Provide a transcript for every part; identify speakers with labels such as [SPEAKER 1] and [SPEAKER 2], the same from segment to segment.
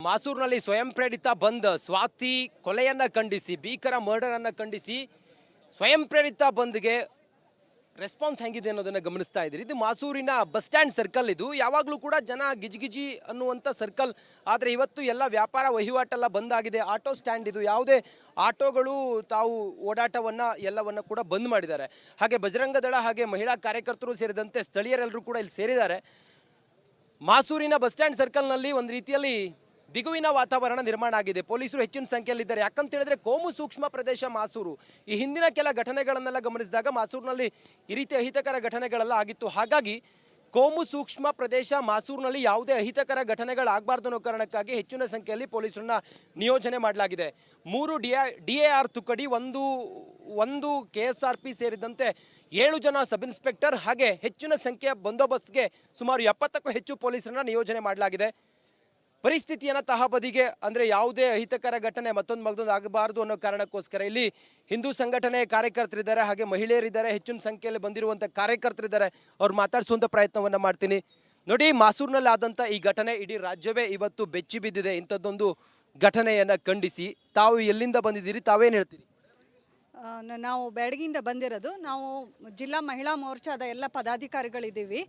[SPEAKER 1] ಮಾಸೂರಿನಲ್ಲಿ ಸ್ವಯಂ ಪ್ರೇರಿತ ಬಂದ್ ಸ್ವಾತಿ ಕೊಲೆಯನ್ನ ಖಂಡಿಸಿ ಭೀಕರ ಮರ್ಡರ್ ಅನ್ನ ಖಂಡಿಸಿ ಸ್ವಯಂ ಪ್ರೇರಿತ ಬಂದ್ಗೆ ರೆಸ್ಪಾನ್ಸ್ ಹೆಂಗಿದೆ ಅನ್ನೋದನ್ನ ಗಮನಿಸ್ತಾ ಇದ್ದೀರಿ. ಇದು ಮಾಸೂರಿನ ಬಸ್ ಸ್ಟ್ಯಾಂಡ್ ಸರ್ಕಲ್. ಇದು ಯಾವಾಗಲೂ ಕೂಡ ಜನ ಗಿಜಿಗಿಜಿ ಅನ್ನುವಂಥ ಸರ್ಕಲ್. ಆದರೆ ಇವತ್ತು ಎಲ್ಲ ವ್ಯಾಪಾರ ವಹಿವಾಟೆಲ್ಲ ಬಂದಾಗಿದೆ. ಆಟೋ ಸ್ಟ್ಯಾಂಡ್ ಇದು, ಯಾವುದೇ ಆಟೋಗಳು ತಾವು ಓಡಾಟವನ್ನು ಎಲ್ಲವನ್ನು ಕೂಡ ಬಂದ್ ಮಾಡಿದ್ದಾರೆ. ಹಾಗೆ ಬಜರಂಗ ದಳ ಹಾಗೆ ಮಹಿಳಾ ಕಾರ್ಯಕರ್ತರು ಸೇರಿದಂತೆ ಸ್ಥಳೀಯರೆಲ್ಲರೂ ಕೂಡ ಇಲ್ಲಿ ಸೇರಿದ್ದಾರೆ. ಮಾಸೂರಿನ ಬಸ್ ಸ್ಟ್ಯಾಂಡ್ ಸರ್ಕಲ್ನಲ್ಲಿ ಒಂದು ರೀತಿಯಲ್ಲಿ ಬಿಗುವಿನ ವಾತಾವರಣ ನಿರ್ಮಾಣ ಆಗಿದೆ. ಪೊಲೀಸರು ಹೆಚ್ಚಿನ ಸಂಖ್ಯೆಯಲ್ಲಿದ್ದಾರೆ. ಯಾಕಂತ ಹೇಳಿದ್ರೆ ಕೋಮು ಸೂಕ್ಷ್ಮ ಪ್ರದೇಶ ಮಾಸೂರು. ಈ ಹಿಂದಿನ ಕೆಲ ಘಟನೆಗಳನ್ನೆಲ್ಲ ಗಮನಿಸಿದಾಗ ಮಾಸೂರಿನಲ್ಲಿ ಈ ರೀತಿ ಅಹಿತಕರ ಘಟನೆಗಳೆಲ್ಲ ಆಗಿತ್ತು. ಹಾಗಾಗಿ ಕೋಮು ಸೂಕ್ಷ್ಮ ಪ್ರದೇಶ ಮಾಸೂರಿನಲ್ಲಿ ಯಾವುದೇ ಅಹಿತಕರ ಘಟನೆಗಳಾಗಬಾರ್ದು ಅನ್ನೋ ಕಾರಣಕ್ಕಾಗಿ ಹೆಚ್ಚಿನ ಸಂಖ್ಯೆಯಲ್ಲಿ ಪೊಲೀಸರನ್ನ ನಿಯೋಜನೆ ಮಾಡಲಾಗಿದೆ. 3 DAR ತುಕಡಿ, ಒಂದು KSRP ಸೇರಿದಂತೆ 7 ಜನ ಸಬ್ ಇನ್ಸ್ಪೆಕ್ಟರ್ ಹಾಗೆ ಹೆಚ್ಚಿನ ಸಂಖ್ಯೆಯ ಬಂದೋಬಸ್ತ್ಗೆ ಸುಮಾರು 70ಕ್ಕೂ ಹೆಚ್ಚು ಪೊಲೀಸರನ್ನ ನಿಯೋಜನೆ ಮಾಡಲಾಗಿದೆ. ಪರಿಸ್ಥಿತಿಯನ್ನು ತಹಬದಿಗೆ, ಅಂದರೆ ಯಾವುದೇ ಅಹಿತಕರ ಘಟನೆ ಮತ್ತೊಂದು ಆಗಬಾರ್ದು ಅನ್ನೋ ಕಾರಣಕ್ಕೋಸ್ಕರ ಇಲ್ಲಿ ಹಿಂದೂ ಸಂಘಟನೆ ಕಾರ್ಯಕರ್ತರಿದ್ದಾರೆ, ಹಾಗೆ ಮಹಿಳೆಯರಿದ್ದಾರೆ, ಹೆಚ್ಚಿನ ಸಂಖ್ಯೆಯಲ್ಲಿ ಬಂದಿರುವಂಥ ಕಾರ್ಯಕರ್ತರಿದ್ದಾರೆ. ಅವ್ರು ಮಾತಾಡಿಸುವಂಥ ಪ್ರಯತ್ನವನ್ನು ಮಾಡ್ತೀನಿ. ನೋಡಿ, ಮಾಸೂರಿನಲ್ಲಿ ಆದಂಥ ಈ ಘಟನೆ ಇಡೀ ರಾಜ್ಯವೇ ಇವತ್ತು ಬೆಚ್ಚಿ ಬಿದ್ದಿದೆ. ಇಂಥದ್ದೊಂದು ಘಟನೆಯನ್ನು ಖಂಡಿಸಿ ತಾವು ಎಲ್ಲಿಂದ ಬಂದಿದ್ದೀರಿ, ತಾವೇನು ಹೇಳ್ತೀರಿ?
[SPEAKER 2] ನಾವು ಬ್ಯಾಡಗಿಯಿಂದ ಬಂದಿರೋದು. ನಾವು ಜಿಲ್ಲಾ ಮಹಿಳಾ ಮೋರ್ಚಾದ ಎಲ್ಲ ಪದಾಧಿಕಾರಿಗಳಿದ್ದೀವಿ.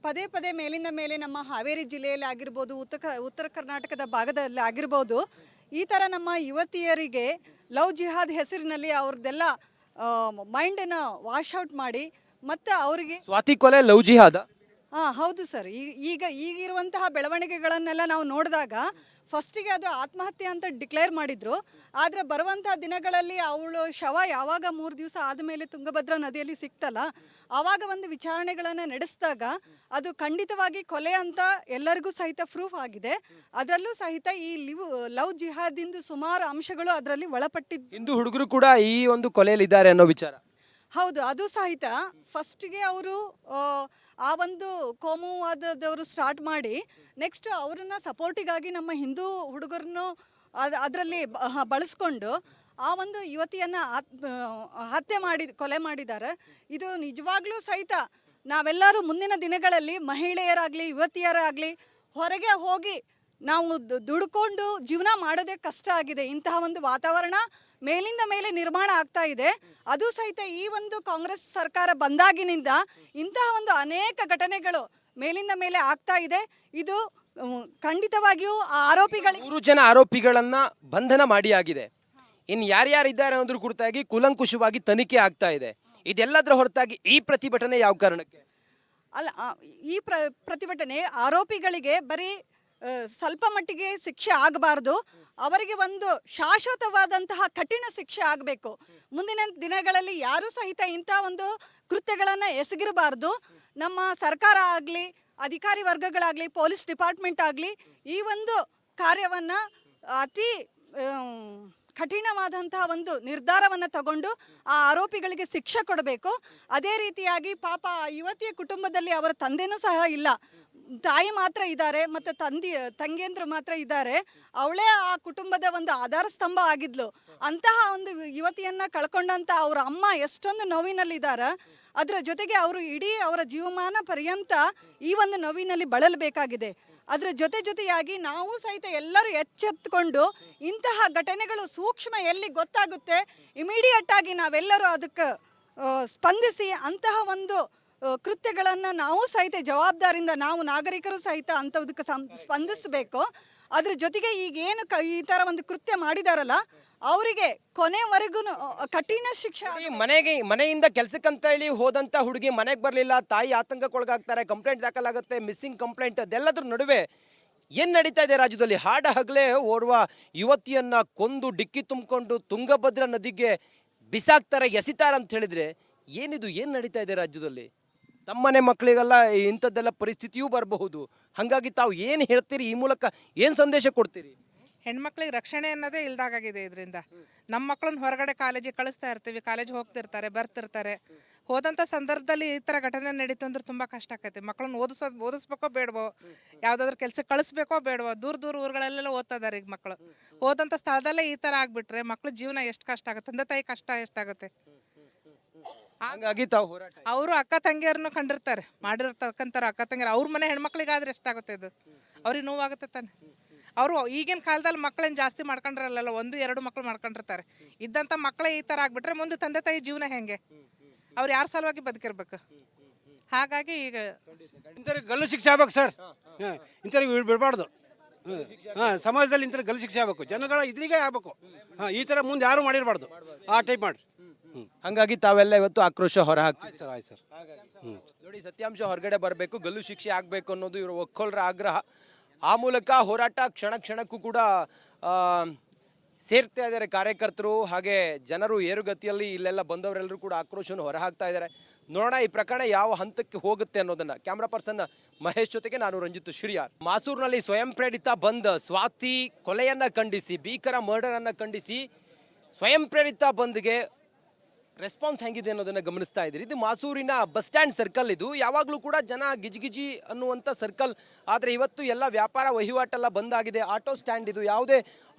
[SPEAKER 2] ಪದೇ ಪದೇ ಮೇಲಿಂದ ಮೇಲೆ ನಮ್ಮ ಹಾವೇರಿ ಜಿಲ್ಲೆಯಲ್ಲಿ ಆಗಿರ್ಬೋದು, ಉತ್ತರ ಕರ್ನಾಟಕದ ಭಾಗದಲ್ಲಿ ಆಗಿರ್ಬೋದು, ಈ ಥರ ನಮ್ಮ ಯುವತಿಯರಿಗೆ ಲವ್ ಜಿಹಾದ್ ಹೆಸರಿನಲ್ಲಿ ಅವ್ರದ್ದೆಲ್ಲ ಮೈಂಡನ್ನು ವಾಶ್ ಔಟ್ ಮಾಡಿ ಮತ್ತು ಅವರಿಗೆ
[SPEAKER 1] ಸ್ವಾತಿ ಕೊಲೆ ಲವ್ ಜಿಹಾದ.
[SPEAKER 2] ಹೌದು ಸರ್. ಈಗಿರುವಂತಹ ಬೆಳವಣಿಗೆಗಳನ್ನೆಲ್ಲ ನಾವು ನೋಡಿದಾಗ ಫಸ್ಟಿಗೆ ಅದು ಆತ್ಮಹತ್ಯೆ ಅಂತ ಡಿಕ್ಲೇರ್ ಮಾಡಿದ್ರು. ಆದರೆ ಬರುವಂತಹ ದಿನಗಳಲ್ಲಿ ಅವಳು ಶವ ಯಾವಾಗ 3 ದಿವಸ ಆದಮೇಲೆ ತುಂಗಭದ್ರಾ ನದಿಯಲ್ಲಿ ಸಿಕ್ತಲ್ಲ, ಆವಾಗ ಒಂದು ವಿಚಾರಣೆಗಳನ್ನು ನಡೆಸಿದಾಗ ಅದು ಖಂಡಿತವಾಗಿ ಕೊಲೆ ಅಂತ ಎಲ್ಲರಿಗೂ ಸಹಿತ ಪ್ರೂಫ್ ಆಗಿದೆ. ಅದರಲ್ಲೂ ಸಹಿತ ಈ ಲವ್ ಜಿಹಾದಿಂದು ಸುಮಾರು ಅಂಶಗಳು ಅದರಲ್ಲಿ ಒಳಪಟ್ಟಿದ್ದು.
[SPEAKER 1] ಹಿಂದೂ ಹುಡುಗರು ಕೂಡ ಈ ಒಂದು ಕೊಲೆಯಲ್ಲಿದ್ದಾರೆ ಅನ್ನೋ ವಿಚಾರ
[SPEAKER 2] ಹೌದು. ಅದು ಸಹಿತ ಫಸ್ಟ್ಗೆ ಅವರು ಆ ಒಂದು ಕೋಮುವಾದದವರು ಸ್ಟಾರ್ಟ್ ಮಾಡಿ ನೆಕ್ಸ್ಟ್ ಅವರನ್ನ ಸಪೋರ್ಟಿಗಾಗಿ ನಮ್ಮ ಹಿಂದೂ ಹುಡುಗರನ್ನು ಅದರಲ್ಲಿ ಬಳಸ್ಕೊಂಡು ಆ ಒಂದು ಯುವತಿಯನ್ನು ಕೊಲೆ ಮಾಡಿದ್ದಾರೆ. ಇದು ನಿಜವಾಗ್ಲೂ ಸಹಿತ ನಾವೆಲ್ಲರೂ ಮುಂದಿನ ದಿನಗಳಲ್ಲಿ ಮಹಿಳೆಯರಾಗಲಿ ಯುವತಿಯರಾಗಲಿ ಹೊರಗೆ ಹೋಗಿ ನಾವು ದುಡ್ಕೊಂಡು ಜೀವನ ಮಾಡೋದೇ ಕಷ್ಟ ಆಗಿದೆ. ಇಂತಹ ಒಂದು ವಾತಾವರಣ ಮೇಲಿಂದ ಮೇಲೆ ನಿರ್ಮಾಣ ಆಗ್ತಾ ಇದೆ. ಅದು ಸಹಿತ ಈ ಒಂದು ಕಾಂಗ್ರೆಸ್ ಸರ್ಕಾರ ಬಂದಾಗಿನಿಂದ ಇಂತಹ ಒಂದು ಅನೇಕ ಘಟನೆಗಳು ಮೇಲಿಂದ ಮೇಲೆ ಆಗ್ತಾ ಇದೆ. ಇದು ಖಂಡಿತವಾಗಿಯೂ ಆರೋಪಿಗಳಿಗೆ
[SPEAKER 1] 3 ಜನ ಆರೋಪಿಗಳನ್ನ ಬಂಧನ ಮಾಡಿ ಆಗಿದೆ. ಇನ್ನು ಯಾರ್ಯಾರಿದ್ದಾರೆ ಅನ್ನೋದ್ರ ಕುರಿತಾಗಿ ಕೂಲಂಕುಷವಾಗಿ ತನಿಖೆ ಆಗ್ತಾ ಇದೆ. ಇದೆಲ್ಲದರ ಹೊರತಾಗಿ ಈ ಪ್ರತಿಭಟನೆ ಯಾವ ಕಾರಣಕ್ಕೆ
[SPEAKER 2] ಅಲ್ಲ, ಈ ಪ್ರತಿಭಟನೆ ಆರೋಪಿಗಳಿಗೆ ಬರೀ ಸ್ವಲ್ಪ ಮಟ್ಟಿಗೆ ಶಿಕ್ಷೆ ಆಗಬಾರ್ದು, ಅವರಿಗೆ ಒಂದು ಶಾಶ್ವತವಾದಂತಹ ಕಠಿಣ ಶಿಕ್ಷೆ ಆಗಬೇಕು. ಮುಂದಿನ ದಿನಗಳಲ್ಲಿ ಯಾರೂ ಸಹಿತ ಇಂಥ ಒಂದು ಕೃತ್ಯಗಳನ್ನು ಎಸಗಿರಬಾರ್ದು. ನಮ್ಮ ಸರ್ಕಾರ ಆಗಲಿ, ಅಧಿಕಾರಿ ವರ್ಗಗಳಾಗಲಿ, ಪೊಲೀಸ್ ಡಿಪಾರ್ಟ್ಮೆಂಟ್ ಆಗಲಿ ಈ ಒಂದು ಕಾರ್ಯವನ್ನು ಅತಿ ಕಠಿಣವಾದಂತಹ ಒಂದು ನಿರ್ಧಾರವನ್ನು ತಗೊಂಡು ಆ ಆರೋಪಿಗಳಿಗೆ ಶಿಕ್ಷೆ ಕೊಡಬೇಕು. ಅದೇ ರೀತಿಯಾಗಿ ಪಾಪ ಯುವತಿಯ ಕುಟುಂಬದಲ್ಲಿ ಅವರ ತಂದೆನೂ ಸಹ ಇಲ್ಲ, ತಾಯಿ ಮಾತ್ರ ಇದ್ದಾರೆ ಮತ್ತು ತಂಗಿಯಂದ್ರು ಮಾತ್ರ ಇದ್ದಾರೆ. ಅವಳೇ ಆ ಕುಟುಂಬದ ಒಂದು ಆಧಾರ ಸ್ತಂಭ ಆಗಿದ್ಲು. ಅಂತಹ ಒಂದು ಯುವತಿಯನ್ನ ಕಳ್ಕೊಂಡಂತ ಅವರ ಅಮ್ಮ ಎಷ್ಟೊಂದು ನೋವಿನಲ್ಲಿದ್ದಾರೆ. ಅದರ ಜೊತೆಗೆ ಅವರು ಇಡೀ ಅವರ ಜೀವಮಾನ ಪರ್ಯಂತ ಈ ಒಂದು ನೋವಿನಲ್ಲಿ ಬಳಲಬೇಕಾಗಿದೆ. ಅದರ ಜೊತೆಯಾಗಿ ನಾವು ಸಹಿತ ಎಲ್ಲರೂ ಎಚ್ಚೆತ್ತುಕೊಂಡು ಇಂತಹ ಘಟನೆಗಳು ಸೂಕ್ಷ್ಮ ಎಲ್ಲಿ ಗೊತ್ತಾಗುತ್ತೆ ಇಮಿಡಿಯೇಟ್ ಆಗಿ ನಾವೆಲ್ಲರೂ ಅದಕ್ಕೆ ಸ್ಪಂದಿಸಿ ಅಂತಹ ಒಂದು ಕೃತ್ಯಗಳನ್ನು ನಾವು ಸಹಿತ ಜವಾಬ್ದಾರಿಯಿಂದ ನಾವು ನಾಗರಿಕರು ಸಹಿತ ಅಂಥದಕ್ಕೆ ಸ್ಪಂದಿಸಬೇಕು. ಅದ್ರ ಜೊತೆಗೆ ಈಗೇನು ಈ ಥರ ಒಂದು ಕೃತ್ಯ ಮಾಡಿದಾರಲ್ಲ ಅವರಿಗೆ ಕೊನೆವರೆಗೂ ಕಠಿಣ ಶಿಕ್ಷೆ.
[SPEAKER 1] ಮನೆಯಿಂದ ಕೆಲಸಕ್ಕಂತ ಹೇಳಿ ಹೋದಂಥ ಹುಡುಗಿ ಮನೆಗೆ ಬರಲಿಲ್ಲ, ತಾಯಿ ಆತಂಕಕ್ಕೊಳಗಾಗ್ತಾರೆ, ಕಂಪ್ಲೇಂಟ್ ದಾಖಲಾಗುತ್ತೆ, ಮಿಸ್ಸಿಂಗ್ ಕಂಪ್ಲೇಂಟ್. ಅದೆಲ್ಲದ್ರ ನಡುವೆ ಏನು ನಡೀತಾ ಇದೆ ರಾಜ್ಯದಲ್ಲಿ? ಹಾಡ ಹಗಲೇ ಓರ್ವ ಯುವತಿಯನ್ನ ಕೊಂದು ಡಿಕ್ಕಿ ತುಂಬಿಕೊಂಡು ತುಂಗಭದ್ರಾ ನದಿಗೆ ಬಿಸಾಕ್ತಾರೆ, ಎಸಿತಾರೆ ಅಂತ ಹೇಳಿದ್ರೆ ಏನಿದು? ಏನು ನಡೀತಾ ಇದೆ ರಾಜ್ಯದಲ್ಲಿ? ತಮ್ಮನೆ ಮಕ್ಕಳಿಗೆಲ್ಲ ಇಂಥದ್ದೆಲ್ಲ ಪರಿಸ್ಥಿತಿಯೂ ಬರಬಹುದು. ಹಾಗಾಗಿ ತಾವು ಏನು ಹೇಳ್ತೀರಿ, ಈ ಮೂಲಕ ಏನು ಸಂದೇಶ ಕೊಡ್ತೀರಿ?
[SPEAKER 3] ಹೆಣ್ಮಕ್ಳಿಗೆ ರಕ್ಷಣೆ ಅನ್ನೋದೇ ಇಲ್ದಾಗಿದೆ. ಇದರಿಂದ ನಮ್ಮ ಮಕ್ಕಳನ್ನ ಹೊರಗಡೆ ಕಾಲೇಜಿಗೆ ಕಳಿಸ್ತಾ ಇರ್ತೀವಿ, ಕಾಲೇಜ್ ಹೋಗ್ತಿರ್ತಾರೆ, ಬರ್ತಿರ್ತಾರೆ. ಹೋದಂಥ ಸಂದರ್ಭದಲ್ಲಿ ಈ ಥರ ಘಟನೆ ನಡೀತು ಅಂದ್ರೆ ತುಂಬ ಕಷ್ಟ ಆಕೈತಿ. ಮಕ್ಕಳನ್ನ ಓದಿಸ್ಬೇಕೋ ಬೇಡವೋ, ಯಾವುದಾದ್ರೂ ಕೆಲಸಕ್ಕೆ ಕಳಿಸ್ಬೇಕೋ ಬೇಡವೋ, ದೂರ ಊರುಗಳಲ್ಲೆಲ್ಲ ಓದ್ತಾ ಇದ್ದಾರೆ ಈಗ ಮಕ್ಕಳು. ಹೋದಂಥ ಸ್ಥಳದಲ್ಲೇ ಈ ಥರ ಆಗ್ಬಿಟ್ರೆ ಮಕ್ಳ ಜೀವನ ಎಷ್ಟು ಕಷ್ಟ ಆಗುತ್ತೆ, ತಂದೆ ತಾಯಿ ಕಷ್ಟ ಎಷ್ಟಾಗುತ್ತೆ.
[SPEAKER 1] ಹಾಗಾಗಿ ತಾವು ಹೋರಾಟ
[SPEAKER 3] ಅವರು ಅಕ್ಕ ತಂಗಿಯರನ್ನು ಕಂಡಿರ್ತಾರೆ, ಮಾಡಿರ್ತಕ್ಕಂಥ ಅಕ್ಕ ತಂಗಿಯರು ಅವ್ರ ಮನೆ ಹೆಣ್ಮಕ್ಳಿಗಾದ್ರೆ ಎಷ್ಟಾಗುತ್ತೆ ಇದು, ಅವ್ರಿಗೆ ನೋವಾಗುತ್ತೆ ತಾನೆ. ಅವರು ಈಗಿನ ಕಾಲದಲ್ಲಿ ಮಕ್ಕಳೇನು ಜಾಸ್ತಿ ಮಾಡ್ಕೊಂಡ್ರಲ್ಲ, 1-2 ಮಕ್ಳು ಮಾಡ್ಕೊಂಡಿರ್ತಾರೆ. ಇದ್ದಂಥ ಮಕ್ಕಳೇ ಈ ಥರ ಆಗ್ಬಿಟ್ರೆ ಮುಂದೆ ತಂದೆ ತಾಯಿ ಜೀವನ ಹೆಂಗೆ? ಅವ್ರು ಯಾರ ಸಲುವಾಗಿ ಬದುಕಿರ್ಬೇಕು? ಹಾಗಾಗಿ ಈಗ
[SPEAKER 4] ಇಂಥವ್ರಿಗೆ ಗಲ್ಲು ಶಿಕ್ಷೆ ಆಗ್ಬೇಕು ಸರ್. ಇಂಥವ್ರಿಗೆ ಬಿಡಬಾರ್ದು. ಸಮಾಜದಲ್ಲಿ ಇಂಥ ಗಲ್ಲು ಶಿಕ್ಷೆ ಆಗಬೇಕು, ಜನಗಳ ಇದ್ರಿಗೆ ಆಗಬೇಕು. ಈ ಥರ ಮುಂದೆ ಯಾರು ಮಾಡಿರಬಾರ್ದು, ಆ ಟೈಪ್ ಮಾಡಿ.
[SPEAKER 1] ಹಂಗಾಗಿ ತಾವೆಲ್ಲ ಇವತ್ತು ಆಕ್ರೋಶ ಹೊರ ಹಾಕ್ತೀವಿ.
[SPEAKER 4] ಆಯ್ತು ಸರ್, ಆಯ್ತು ಸರ್.
[SPEAKER 1] ನೋಡಿ, ಸತ್ಯಾಂಶ ಹೊರಗಡೆ ಬರಬೇಕು, ಗಲ್ಲು ಶಿಕ್ಷೆ ಆಗಬೇಕು ಅನ್ನೋದು ಇವರು ಒಕ್ಕೊಳರ ಆಗ್ರಹ. ಆ ಮೂಲಕ ಹೋರಾಟ ಕ್ಷಣ ಕ್ಷಣಕ್ಕೂ ಕೂಡ ಸೇರ್ತಾ ಇದ್ದಾರೆ ಕಾರ್ಯಕರ್ತರು, ಹಾಗೆ ಜನರು ಏರುಗತಿಯಲ್ಲಿ ಇಲ್ಲೆಲ್ಲ ಬಂದವರೆಲ್ಲರೂ ಕೂಡ ಆಕ್ರೋಶವನ್ನು ಹೊರಹಾಕ್ತಾ ಇದ್ದಾರೆ. ನೋಡೋಣ ಈ ಪ್ರಕರಣ ಯಾವ ಹಂತಕ್ಕೆ ಹೋಗುತ್ತೆ ಅನ್ನೋದನ್ನ. ಕ್ಯಾಮ್ರಾ ಪರ್ಸನ್ ಮಹೇಶ್ ಜೊತೆಗೆ ನಾನು ರಂಜಿತ್ ಶ್ರೀಯಾರ್. ಮಾಸೂರಿನಲ್ಲಿ ಸ್ವಯಂ ಪ್ರೇರಿತ ಬಂದ್, ಸ್ವಾತಿ ಕೊಲೆಯನ್ನ ಖಂಡಿಸಿ, ಭೀಕರ ಮರ್ಡರ್ ಅನ್ನ ಖಂಡಿಸಿ ಸ್ವಯಂ ಪ್ರೇರಿತ ಬಂದ್ಗೆ ರೆಸ್ಪಾನ್ಸ್ ಹೆಂಗಿದೆ ಅನ್ನೋದನ್ನ ಗಮನಿಸ್ತಾ ಇದ್ದೀರಿ. ಇದು ಮಾಸೂರಿನ ಬಸ್ ಸ್ಟ್ಯಾಂಡ್ ಸರ್ಕಲ್. ಇದು ಯಾವಾಗಲೂ ಕೂಡ ಜನ ಗಿಜಿಗಿಜಿ ಅನ್ನುವಂಥ ಸರ್ಕಲ್. ಆದರೆ ಇವತ್ತು ಎಲ್ಲ ವ್ಯಾಪಾರ ವಹಿವಾಟೆಲ್ಲ ಬಂದಾಗಿದೆ. ಆಟೋ ಸ್ಟ್ಯಾಂಡ್ ಇದು, ಯಾವುದೇ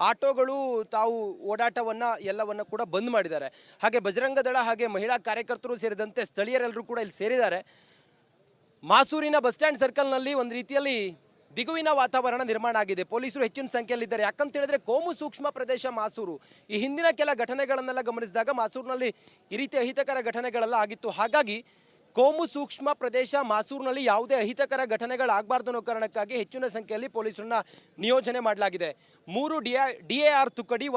[SPEAKER 1] ಆಟೋಗಳು ತಾವು ಓಡಾಟವನ್ನ ಎಲ್ಲವನ್ನ ಕೂಡ ಬಂದ್ ಮಾಡಿದ್ದಾರೆ. ಹಾಗೆ ಬಜರಂಗ ದಳ ಹಾಗೆ ಮಹಿಳಾ ಕಾರ್ಯಕರ್ತರು ಸೇರಿದಂತೆ ಸ್ಥಳೀಯರೆಲ್ಲರೂ ಕೂಡ ಇಲ್ಲಿ ಸೇರಿದ್ದಾರೆ. ಮಾಸೂರಿನ ಬಸ್ ಸ್ಟ್ಯಾಂಡ್ ಸರ್ಕಲ್ನಲ್ಲಿ ಒಂದು ರೀತಿಯಲ್ಲಿ ಬಿಗುವಿನ ವಾತಾವರಣ ನಿರ್ಮಾಣ ಆಗಿದೆ. ಪೊಲೀಸರು ಹೆಚ್ಚಿನ ಸಂಖ್ಯೆಯಲ್ಲಿದ್ದಾರೆ. ಯಾಕಂತ ಹೇಳಿದ್ರೆ ಕೋಮು ಸೂಕ್ಷ್ಮ ಪ್ರದೇಶ ಮಾಸೂರು. ಈ ಹಿಂದಿನ ಕೆಲ ಘಟನೆಗಳನ್ನೆಲ್ಲ ಗಮನಿಸಿದಾಗ ಮಾಸೂರಿನಲ್ಲಿ ಈ ರೀತಿ ಅಹಿತಕರ ಘಟನೆಗಳೆಲ್ಲ ಆಗಿತ್ತು. ಹಾಗಾಗಿ ಕೋಮು ಸೂಕ್ಷ್ಮ ಪ್ರದೇಶ ಮಾಸೂರಿನಲ್ಲಿ ಯಾವುದೇ ಅಹಿತಕರ ಘಟನೆಗಳಾಗಬಾರ್ದು ಅನ್ನೋ ಕಾರಣಕ್ಕಾಗಿ ಹೆಚ್ಚಿನ ಸಂಖ್ಯೆಯಲ್ಲಿ ಪೊಲೀಸರನ್ನ ನಿಯೋಜನೆ ಮಾಡಲಾಗಿದೆ. 3 DAR ತುಕಡಿ,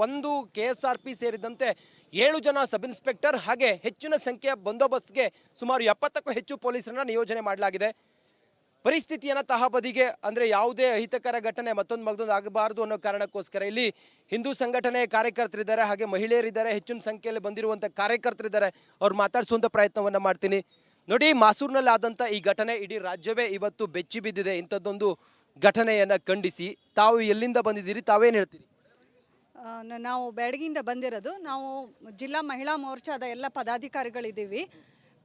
[SPEAKER 1] ಒಂದು KSRP ಸೇರಿದಂತೆ 7 ಜನ ಸಬ್ ಇನ್ಸ್ಪೆಕ್ಟರ್ ಹಾಗೆ ಹೆಚ್ಚಿನ ಸಂಖ್ಯೆಯ ಬಂದೋಬಸ್ತ್ಗೆ ಸುಮಾರು 70ಕ್ಕೂ ಹೆಚ್ಚು ಪೊಲೀಸರನ್ನ ನಿಯೋಜನೆ ಮಾಡಲಾಗಿದೆ. ಪರಿಸ್ಥಿತಿಯನ್ನು ತಹಬದಿಗೆ, ಅಂದರೆ ಯಾವುದೇ ಅಹಿತಕರ ಘಟನೆ ಮತ್ತೊಂದು ಆಗಬಾರದು ಅನ್ನೋ ಕಾರಣಕ್ಕೋಸ್ಕರ ಇಲ್ಲಿ ಹಿಂದೂ ಸಂಘಟನೆ ಕಾರ್ಯಕರ್ತರಿದ್ದಾರೆ, ಹಾಗೆ ಮಹಿಳೆಯರಿದ್ದಾರೆ, ಹೆಚ್ಚಿನ ಸಂಖ್ಯೆಯಲ್ಲಿ ಬಂದಿರುವಂಥ ಕಾರ್ಯಕರ್ತರಿದ್ದಾರೆ. ಅವ್ರು ಮಾತಾಡಿಸುವಂಥ ಪ್ರಯತ್ನವನ್ನು ಮಾಡ್ತೀನಿ. ನೋಡಿ, ಮಾಸೂರಿನಲ್ಲಿ ಆದಂಥ ಈ ಘಟನೆ ಇಡೀ ರಾಜ್ಯವೇ ಇವತ್ತು ಬೆಚ್ಚಿ ಬಿದ್ದಿದೆ. ಇಂಥದ್ದೊಂದು ಘಟನೆಯನ್ನು ಖಂಡಿಸಿ ತಾವು ಎಲ್ಲಿಂದ ಬಂದಿದ್ದೀರಿ, ತಾವೇನು ಹೇಳ್ತೀರಿ?
[SPEAKER 2] ನಾವು ಬ್ಯಾಡಗಿಯಿಂದ ಬಂದಿರೋದು. ನಾವು ಜಿಲ್ಲಾ ಮಹಿಳಾ ಮೋರ್ಚಾದ ಎಲ್ಲ ಪದಾಧಿಕಾರಿಗಳಿದ್ದೀವಿ.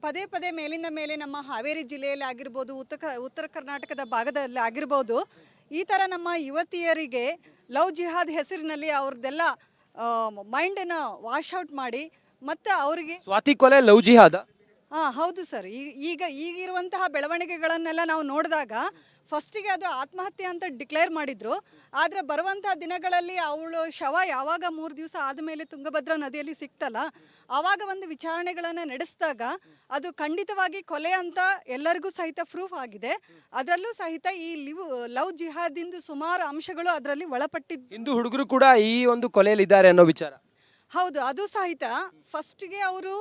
[SPEAKER 2] ಪದೇ ಪದೇ ಮೇಲಿಂದ ಮೇಲೆ ನಮ್ಮ ಹಾವೇರಿ ಜಿಲ್ಲೆಯಲ್ಲಿ ಆಗಿರ್ಬೋದು, ಉತ್ತರ ಕರ್ನಾಟಕದ ಭಾಗದಲ್ಲಿ ಆಗಿರ್ಬೋದು, ಈ ಥರ ನಮ್ಮ ಯುವತಿಯರಿಗೆ ಲವ್ ಜಿಹಾದ್ ಹೆಸರಿನಲ್ಲಿ ಅವ್ರದ್ದೆಲ್ಲ ಮೈಂಡನ್ನು ವಾಶ್ ಔಟ್ ಮಾಡಿ ಮತ್ತು ಅವರಿಗೆ
[SPEAKER 1] ಸ್ವಾತಿ ಕೊಲೆ ಲವ್ ಜಿಹಾದ?
[SPEAKER 2] ಹೌದು ಸರ್. ಈಗಿರುವಂತಹ ಬೆಳವಣಿಗೆಗಳನ್ನೆಲ್ಲ ನಾವು ನೋಡಿದಾಗ ಫಸ್ಟಿಗೆ ಅದು ಆತ್ಮಹತ್ಯೆ ಅಂತ ಡಿಕ್ಲೇರ್ ಮಾಡಿದ್ರು. ಆದರೆ ಬರುವಂತಹ ದಿನಗಳಲ್ಲಿ ಅವಳು ಶವ ಯಾವಾಗ 3 ದಿವಸ ಆದಮೇಲೆ ತುಂಗಭದ್ರಾ ನದಿಯಲ್ಲಿ ಸಿಕ್ತಲ್ಲ, ಆವಾಗ ಒಂದು ವಿಚಾರಣೆಗಳನ್ನು ನಡೆಸಿದಾಗ ಅದು ಖಂಡಿತವಾಗಿ ಕೊಲೆ ಅಂತ ಎಲ್ಲರಿಗೂ ಸಹಿತ ಪ್ರೂಫ್ ಆಗಿದೆ. ಅದರಲ್ಲೂ ಸಹಿತ ಈ ಲವ್ ಜಿಹಾದಿಂದು ಸುಮಾರು ಅಂಶಗಳು ಅದರಲ್ಲಿ ಒಳಪಟ್ಟಿದ್ದು.
[SPEAKER 1] ಹಿಂದೂ ಹುಡುಗರು ಕೂಡ ಈ ಒಂದು ಕೊಲೆಯಲ್ಲಿ ಇದ್ದಾರೆ ಅನ್ನೋ ವಿಚಾರ
[SPEAKER 2] ಹೌದು. ಅದು ಸಹಿತ ಫಸ್ಟಿಗೆ ಅವರು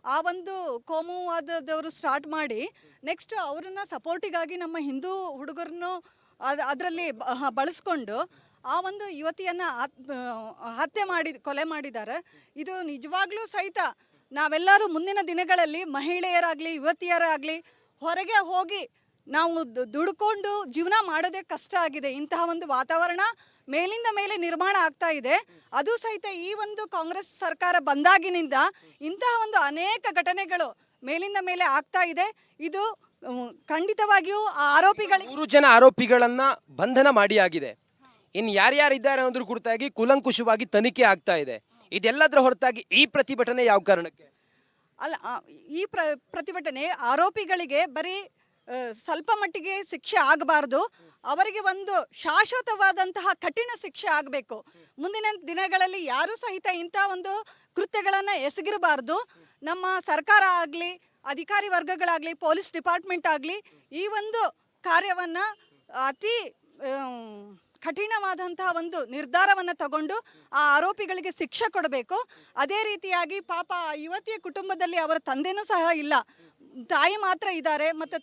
[SPEAKER 2] ಆ ಒಂದು ಕೋಮುವಾದದವರು ಸ್ಟಾರ್ಟ್ ಮಾಡಿ ನೆಕ್ಸ್ಟ್ ಅವರನ್ನ ಸಪೋರ್ಟಿಗಾಗಿ ನಮ್ಮ ಹಿಂದೂ ಹುಡುಗರನ್ನು ಅದರಲ್ಲಿ ಬಳಸ್ಕೊಂಡು ಆ ಒಂದು ಯುವತಿಯನ್ನು ಕೊಲೆ ಮಾಡಿದ್ದಾರೆ. ಇದು ನಿಜವಾಗ್ಲೂ ಸಹಿತ ನಾವೆಲ್ಲರೂ ಮುಂದಿನ ದಿನಗಳಲ್ಲಿ ಮಹಿಳೆಯರಾಗಲಿ ಯುವತಿಯರಾಗಲಿ ಹೊರಗೆ ಹೋಗಿ ನಾವು ದುಡ್ಕೊಂಡು ಜೀವನ ಮಾಡೋದೇ ಕಷ್ಟ ಆಗಿದೆ. ಇಂತಹ ಒಂದು ವಾತಾವರಣ ಮೇಲಿಂದ ಮೇಲೆ ನಿರ್ಮಾಣ ಆಗ್ತಾ ಇದೆ. ಅದು ಸಹಿತ ಈ ಒಂದು ಕಾಂಗ್ರೆಸ್ ಸರ್ಕಾರ ಬಂದಾಗಿನಿಂದ ಇಂತಹ ಒಂದು ಅನೇಕ ಘಟನೆಗಳು ಮೇಲಿಂದ ಮೇಲೆ ಆಗ್ತಾ ಇದೆ. ಇದು ಖಂಡಿತವಾಗಿಯೂ ಆ ಆರೋಪಿಗಳಿಗೆ
[SPEAKER 1] 3 ಜನ ಆರೋಪಿಗಳನ್ನ ಬಂಧನ ಮಾಡಿ ಆಗಿದೆ. ಇನ್ನು ಯಾರ್ಯಾರಿದ್ದಾರೆ ಅನ್ನೋದ್ರ ಕುರಿತಾಗಿ ಕೂಲಂಕುಷವಾಗಿ ತನಿಖೆ ಆಗ್ತಾ ಇದೆ. ಇದೆಲ್ಲದರ ಹೊರತಾಗಿ ಈ ಪ್ರತಿಭಟನೆ ಯಾವ ಕಾರಣಕ್ಕೆ?
[SPEAKER 2] ಅಲ್ಲ, ಈ ಪ್ರತಿಭಟನೆ ಆರೋಪಿಗಳಿಗೆ ಬರೀ ಸ್ವಲ್ಪ ಮಟ್ಟಿಗೆ ಶಿಕ್ಷೆ ಆಗಬಾರ್ದು, ಅವರಿಗೆ ಒಂದು ಶಾಶ್ವತವಾದಂತಹ ಕಠಿಣ ಶಿಕ್ಷೆ ಆಗಬೇಕು. ಮುಂದಿನ ದಿನಗಳಲ್ಲಿ ಯಾರೂ ಸಹಿತ ಇಂತಹ ಒಂದು ಕೃತ್ಯಗಳನ್ನು ಎಸಗಿರಬಾರ್ದು. ನಮ್ಮ ಸರ್ಕಾರ ಆಗಲಿ, ಅಧಿಕಾರಿ ವರ್ಗಗಳಾಗಲಿ, ಪೊಲೀಸ್ ಡಿಪಾರ್ಟ್ಮೆಂಟ್ ಆಗಲಿ ಈ ಒಂದು ಕಾರ್ಯವನ್ನು ಅತಿ ಕಠಿಣವಾದಂತಹ ಒಂದು ನಿರ್ಧಾರವನ್ನು ತಗೊಂಡು ಆ ಆರೋಪಿಗಳಿಗೆ ಶಿಕ್ಷೆ ಕೊಡಬೇಕು. ಅದೇ ರೀತಿಯಾಗಿ ಪಾಪ ಯುವತಿಯ ಕುಟುಂಬದಲ್ಲಿ ಅವರ ತಂದೆನೂ ಸಹ ಇಲ್ಲ, ತಾಯಿ ಮಾತ್ರ ಇದ್ದಾರೆ ಮತ್ತು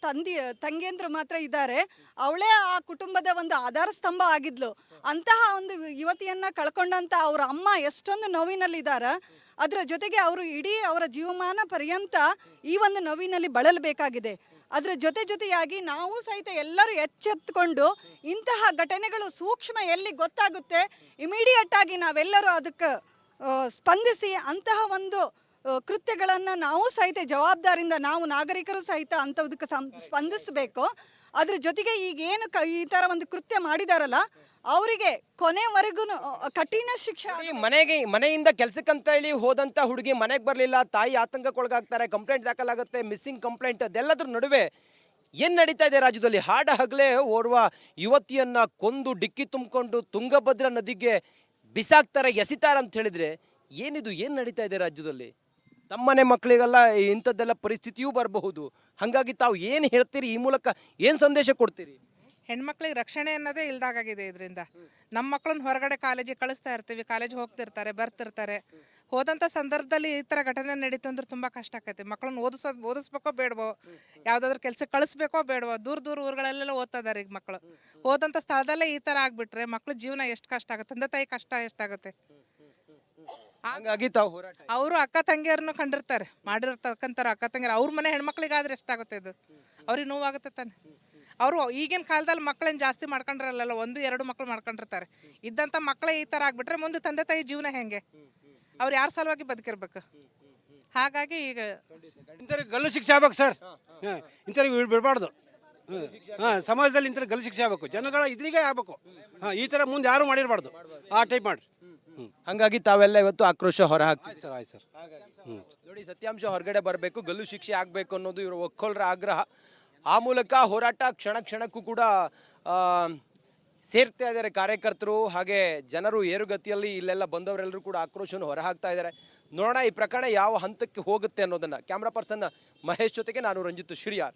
[SPEAKER 2] ತಂಗಿಯಂದ್ರು ಮಾತ್ರ ಇದ್ದಾರೆ. ಅವಳೇ ಆ ಕುಟುಂಬದ ಒಂದು ಆಧಾರ ಸ್ತಂಭ ಆಗಿದ್ಲು. ಅಂತಹ ಒಂದು ಯುವತಿಯನ್ನ ಕಳ್ಕೊಂಡಂತ ಅವರ ಅಮ್ಮ ಎಷ್ಟೊಂದು ನೋವಿನಲ್ಲಿದ್ದಾರೆ. ಅದರ ಜೊತೆಗೆ ಅವರು ಇಡೀ ಅವರ ಜೀವಮಾನ ಪರ್ಯಂತ ಈ ಒಂದು ನೋವಿನಲ್ಲಿ ಬಳಲಬೇಕಾಗಿದೆ. ಅದರ ಜೊತೆಯಾಗಿ ನಾವು ಸಹಿತ ಎಲ್ಲರೂ ಎಚ್ಚೆತ್ತುಕೊಂಡು ಇಂತಹ ಘಟನೆಗಳು ಸೂಕ್ಷ್ಮ ಎಲ್ಲಿ ಗೊತ್ತಾಗುತ್ತೆ ಇಮಿಡಿಯೇಟ್ ಆಗಿ ನಾವೆಲ್ಲರೂ ಅದಕ್ಕೆ ಸ್ಪಂದಿಸಿ ಅಂತಹ ಒಂದು ಕೃತ್ಯಗಳನ್ನು ನಾವು ಸಹಿತ ಜವಾಬ್ದಾರಿಯಿಂದ ನಾವು ನಾಗರಿಕರು ಸಹಿತ ಅಂಥದಕ್ಕೆ ಸ್ಪಂದಿಸಬೇಕು. ಅದ್ರ ಜೊತೆಗೆ ಈಗೇನು ಈ ಥರ ಒಂದು ಕೃತ್ಯ ಮಾಡಿದಾರಲ್ಲ ಅವರಿಗೆ ಕೊನೆವರೆಗೂ ಕಠಿಣ ಶಿಕ್ಷೆ.
[SPEAKER 1] ಮನೆಯಿಂದ ಕೆಲಸಕ್ಕಂತ ಹೇಳಿ ಹೋದಂತ ಹುಡುಗಿ ಮನೆಗೆ ಬರಲಿಲ್ಲ, ತಾಯಿ ಆತಂಕಕ್ಕೊಳಗಾಗ್ತಾರೆ, ಕಂಪ್ಲೇಂಟ್ ದಾಖಲಾಗುತ್ತೆ, ಮಿಸ್ಸಿಂಗ್ ಕಂಪ್ಲೇಂಟ್. ಅದೆಲ್ಲದ್ರ ನಡುವೆ ಏನ್ ನಡೀತಾ ಇದೆ ರಾಜ್ಯದಲ್ಲಿ? ಹಾಡ ಹಗಲೇ ಓರ್ವ ಯುವತಿಯನ್ನ ಕೊಂದು ಡಿಕ್ಕಿ ತುಂಬಿಕೊಂಡು ತುಂಗಭದ್ರಾ ನದಿಗೆ ಬಿಸಾಕ್ತಾರೆ, ಎಸಿತಾರೆ ಅಂತ ಹೇಳಿದ್ರೆ ಏನಿದು? ಏನ್ ನಡೀತಾ ಇದೆ ರಾಜ್ಯದಲ್ಲಿ? ತಮ್ಮನೆ ಮಕ್ಕಳಿಗೆಲ್ಲ ಇಂಥದ್ದೆಲ್ಲ ಪರಿಸ್ಥಿತಿಯೂ ಬರಬಹುದು. ಹಾಗಾಗಿ ತಾವು ಏನು ಹೇಳ್ತೀರಿ? ಈ ಮೂಲಕ ಏನು ಸಂದೇಶ ಕೊಡ್ತೀರಿ?
[SPEAKER 3] ಹೆಣ್ಮಕ್ಳಿಗೆ ರಕ್ಷಣೆ ಅನ್ನೋದೇ ಇಲ್ದಾಗಿದೆ ಇದರಿಂದ. ನಮ್ಮ ಮಕ್ಕಳನ್ನ ಹೊರಗಡೆ ಕಾಲೇಜಿಗೆ ಕಳಿಸ್ತಾ ಇರ್ತೀವಿ, ಕಾಲೇಜ್ ಹೋಗ್ತಿರ್ತಾರೆ, ಬರ್ತಿರ್ತಾರೆ. ಹೋದಂಥ ಸಂದರ್ಭದಲ್ಲಿ ಈ ಥರ ಘಟನೆ ನಡೀತು ಅಂದ್ರೆ ತುಂಬ ಕಷ್ಟ ಆಕೈತಿ. ಮಕ್ಕಳನ್ನ ಓದಿಸ್ಬೇಕೋ ಬೇಡವೋ, ಯಾವುದಾದ್ರೂ ಕೆಲಸಕ್ಕೆ ಕಳಿಸ್ಬೇಕೋ ಬೇಡವೋ, ದೂರ ದೂರ ಊರುಗಳಲ್ಲೆಲ್ಲ ಓದ್ತಾ ಇದಾರೆ ಈಗ ಮಕ್ಕಳು. ಹೋದಂಥ ಸ್ಥಳದಲ್ಲೇ ಈ ಥರ ಆಗ್ಬಿಟ್ರೆ ಮಕ್ಳ ಜೀವನ ಎಷ್ಟು ಕಷ್ಟ ಆಗುತ್ತೆ, ತಂದೆ ತಾಯಿ ಕಷ್ಟ ಎಷ್ಟಾಗುತ್ತೆ.
[SPEAKER 1] ಹಾಗಾಗಿ ತಾವು ಹೋರಾಟ
[SPEAKER 3] ಅವರು ಅಕ್ಕ ತಂಗಿಯರನ್ನು ಕಂಡಿರ್ತಾರೆ, ಮಾಡಿರ್ತಕ್ಕಂಥವ್ರು ಅಕ್ಕ ತಂಗಿಯರು. ಅವ್ರ ಮನೆ ಹೆಣ್ಮಕ್ಳಿಗಾದ್ರೆ ಎಷ್ಟಾಗುತ್ತೆ ಇದು? ಅವ್ರಿಗೆ ನೋವಾಗುತ್ತೆ ತಾನೆ. ಅವರು ಈಗಿನ ಕಾಲದಲ್ಲಿ ಮಕ್ಕಳೇನು ಜಾಸ್ತಿ ಮಾಡ್ಕೊಂಡ್ರಲ್ಲ, 1-2 ಮಕ್ಳು ಮಾಡ್ಕೊಂಡಿರ್ತಾರೆ. ಇದ್ದಂಥ ಮಕ್ಕಳೇ ಈ ಥರ ಆಗ್ಬಿಟ್ರೆ ಮುಂದೆ ತಂದೆ ತಾಯಿ ಜೀವನ ಹೆಂಗೆ? ಅವ್ರು ಯಾರ ಸಲುವಾಗಿ ಬದುಕಿರ್ಬೇಕು? ಹಾಗಾಗಿ ಈಗ
[SPEAKER 4] ಇಂಥವ್ರಿಗೆ ಗಲ್ಲು ಶಿಕ್ಷೆ ಆಗ್ಬೇಕು ಸರ್. ಇಂಥವ್ರಿಗೆ ಬಿಡಬಾರ್ದು. ಸಮಾಜದಲ್ಲಿ ಇಂಥವ್ರಿಗೆ ಗಲ್ಲು ಶಿಕ್ಷೆ ಆಗ್ಬೇಕು, ಜನಗಳ ಇದ್ರಿಗೆ ಆಗ್ಬೇಕು. ಈ ಥರ ಮುಂದೆ ಯಾರು ಮಾಡಿರಬಾರ್ದು, ಆ ಟೈಪ್ ಮಾಡಿ.
[SPEAKER 1] ಹಾಗಾಗಿ ತಾವೆಲ್ಲ ಇವತ್ತು ಆಕ್ರೋಶ ಹೊರ ಹಾಕ್ತೀವಿ.
[SPEAKER 4] ಸರ್ ಆಯ್ತು ಸರ್.
[SPEAKER 1] ನೋಡಿ, ಸತ್ಯಾಂಶ ಹೊರಗಡೆ ಬರಬೇಕು, ಗಲ್ಲು ಶಿಕ್ಷೆ ಆಗಬೇಕು ಅನ್ನೋದು ಇವರು ಒಕ್ಕೊಳರ ಆಗ್ರಹ. ಆ ಮೂಲಕ ಹೋರಾಟ ಕ್ಷಣ ಕ್ಷಣಕ್ಕೂ ಕೂಡ ಸೇರ್ತಾ ಇದ್ದಾರೆ ಕಾರ್ಯಕರ್ತರು, ಹಾಗೆ ಜನರು ಏರುಗತಿಯಲ್ಲಿ ಇಲ್ಲೆಲ್ಲ ಬಂದವರೆಲ್ಲರೂ ಕೂಡ ಆಕ್ರೋಶವನ್ನು ಹೊರಹಾಕ್ತಾ ಇದ್ದಾರೆ. ನೋಡೋಣ ಈ ಪ್ರಕರಣ ಯಾವ ಹಂತಕ್ಕೆ ಹೋಗುತ್ತೆ ಅನ್ನೋದನ್ನ. ಕ್ಯಾಮ್ರಾ ಪರ್ಸನ್ ಮಹೇಶ್ ಜೊತೆಗೆ ನಾನು ರಂಜಿತ್ ಶ್ರೀಯಾರ್.